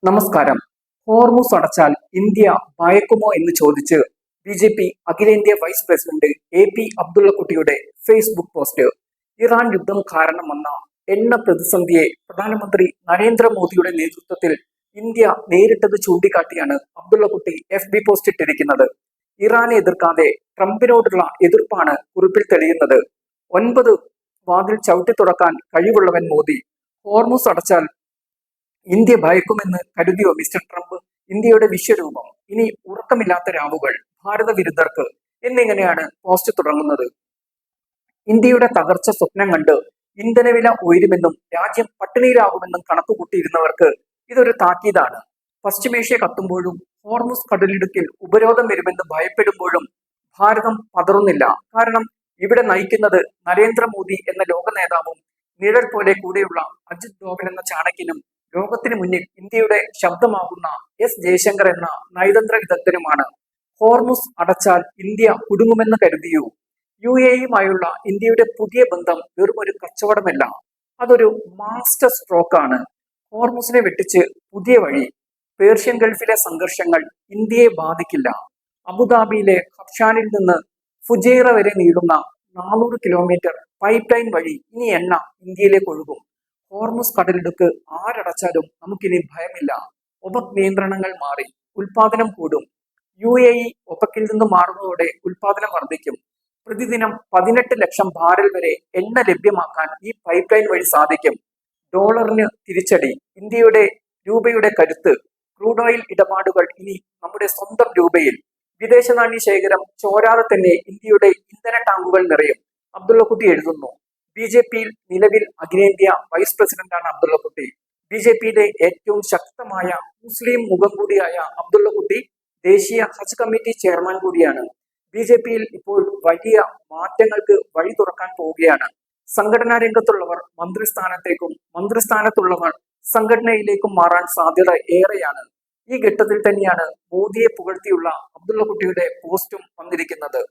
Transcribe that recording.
നമസ്കാരം. ഹോർമുസ് അടച്ചാൽ ഇന്ത്യ ഭയക്കുമോ എന്ന് ചോദിച്ച് ബി.ജെ.പി. അഖിലേന്ത്യാ വൈസ് പ്രസിഡന്റ് എ.പി. അബ്ദുള്ളക്കുട്ടിയുടെ ഫേസ്ബുക്ക് പോസ്റ്റ്. ഇറാൻ യുദ്ധം കാരണം വന്ന എണ്ണ പ്രതിസന്ധിയെ പ്രധാനമന്ത്രി നരേന്ദ്രമോദിയുടെ നേതൃത്വത്തിൽ ഇന്ത്യ നേരിട്ടത് ചൂണ്ടിക്കാട്ടിയാണ് അബ്ദുള്ളക്കുട്ടി FB പോസ്റ്റ് ഇട്ടിരിക്കുന്നത്. ഇറാനെ എതിർക്കാതെ ട്രംപിനോടുള്ള എതിർപ്പാണ് കുറിപ്പിൽ തെളിയുന്നത്. 9 വാതിൽ ചവിട്ടി തുറക്കാൻ കഴിവുള്ളവൻ മോദി. ഹോർമുസ് അടച്ചാൽ ഇന്ത്യ ഭയക്കുമെന്ന് കരുതിയോ മിസ്റ്റർ ട്രംപ്? ഇന്ത്യയുടെ വിശ്വരൂപം, ഇനി ഉറക്കമില്ലാത്ത രാവുകൾ, ഭാരത വിരുദ്ധർക്ക് എന്നിങ്ങനെയാണ് പോസ്റ്റ് തുടങ്ങുന്നത്. ഇന്ത്യയുടെ തകർച്ച സ്വപ്നം കണ്ട് ഇന്ധനവില ഉയരുമെന്നും രാജ്യം പട്ടിണിയിലാകുമെന്നും കണക്കുകൂട്ടിയിരുന്നവർക്ക് ഇതൊരു താക്കീതാണ്. പശ്ചിമേഷ്യ കത്തുമ്പോഴും ഹോർമുസ് കടലിടുക്കിൽ ഉപരോധം വരുമെന്ന് ഭയപ്പെടുമ്പോഴും ഭാരതം പതറുന്നില്ല. കാരണം ഇവിടെ നയിക്കുന്നത് നരേന്ദ്രമോദി എന്ന ലോക നേതാവും നിഴൽ പോലെ കൂടെയുള്ള അജിത് ഡോവൽ എന്ന ചാണക്യനും ലോകത്തിന് മുന്നിൽ ഇന്ത്യയുടെ ശബ്ദമാകുന്ന ജയശങ്കർ എന്ന നയതന്ത്ര വിദഗ്ധനുമാണ്. ഹോർമുസ് അടച്ചാൽ ഇന്ത്യ കുടുങ്ങുമെന്ന് കരുതിയോ? UAE-യുമായുള്ള ഇന്ത്യയുടെ പുതിയ ബന്ധം വെറും ഒരു കച്ചവടമല്ല, അതൊരു മാസ്റ്റർ സ്ട്രോക്കാണ്. ഹോർമുസിനെ വെട്ടിച്ച് പുതിയ വഴി. പേർഷ്യൻ ഗൾഫിലെ സംഘർഷങ്ങൾ ഇന്ത്യയെ ബാധിക്കില്ല. അബുദാബിയിലെ ഹർഷാനിൽ നിന്ന് ഫുജൈറ വരെ നീളുന്ന 400 കിലോമീറ്റർ പൈപ്പ് ലൈൻ വഴി ഇനി എണ്ണ ഇന്ത്യയിലേക്ക് ഒഴുകും. ഹോർമുസ് കടലിടുക്ക് ആരടച്ചാലും നമുക്കിനി ഭയമില്ല. ഒപക് നിയന്ത്രണങ്ങൾ മാറി, ഉൽപാദനം കൂടും. UAE ഒപക്കിൽ നിന്ന് മാറുന്നതോടെ ഉൽപാദനം വർദ്ധിക്കും. പ്രതിദിനം 18 ലക്ഷം ബാരൽ വരെ എണ്ണ ലഭ്യമാക്കാൻ ഈ പൈപ്പ് ലൈൻ വഴി സാധിക്കും. ഡോളറിന് തിരിച്ചടി, ഇന്ത്യയുടെ രൂപയുടെ കരുത്ത്, ക്രൂഡ് ഓയിൽ ഇടപാടുകൾ ഇനി നമ്മുടെ സ്വന്തം രൂപയിൽ. വിദേശ നാണ്യ ശേഖരം ചോരാതെ തന്നെ ഇന്ത്യയുടെ ഇന്ധന ടാങ്കുകൾ നിറയും. അബ്ദുള്ളക്കുട്ടി എഴുതുന്നു. ബി.ജെ.പിയിൽ നിലവിൽ അഖിലേന്ത്യാ വൈസ് പ്രസിഡന്റാണ് അബ്ദുള്ളക്കുട്ടി. ബി.ജെ.പിയിലെ ഏറ്റവും ശക്തമായ മുസ്ലിം മുഖം കൂടിയായ അബ്ദുള്ളക്കുട്ടി ദേശീയ ഹജ്ജ് കമ്മിറ്റി ചെയർമാൻ കൂടിയാണ്. ബി.ജെ.പിയിൽ ഇപ്പോൾ വലിയ മാറ്റങ്ങൾക്ക് വഴി തുറക്കാൻ പോവുകയാണ്. സംഘടനാ രംഗത്തുള്ളവർ മന്ത്രിസ്ഥാനത്തേക്കും മന്ത്രിസ്ഥാനത്തുള്ളവർ സംഘടനയിലേക്കും മാറാൻ സാധ്യത ഏറെയാണ്. ഈ ഘട്ടത്തിൽ തന്നെയാണ് മോദിയെ പുകഴ്ത്തിയുള്ള അബ്ദുള്ളക്കുട്ടിയുടെ പോസ്റ്റും വന്നിരിക്കുന്നത്.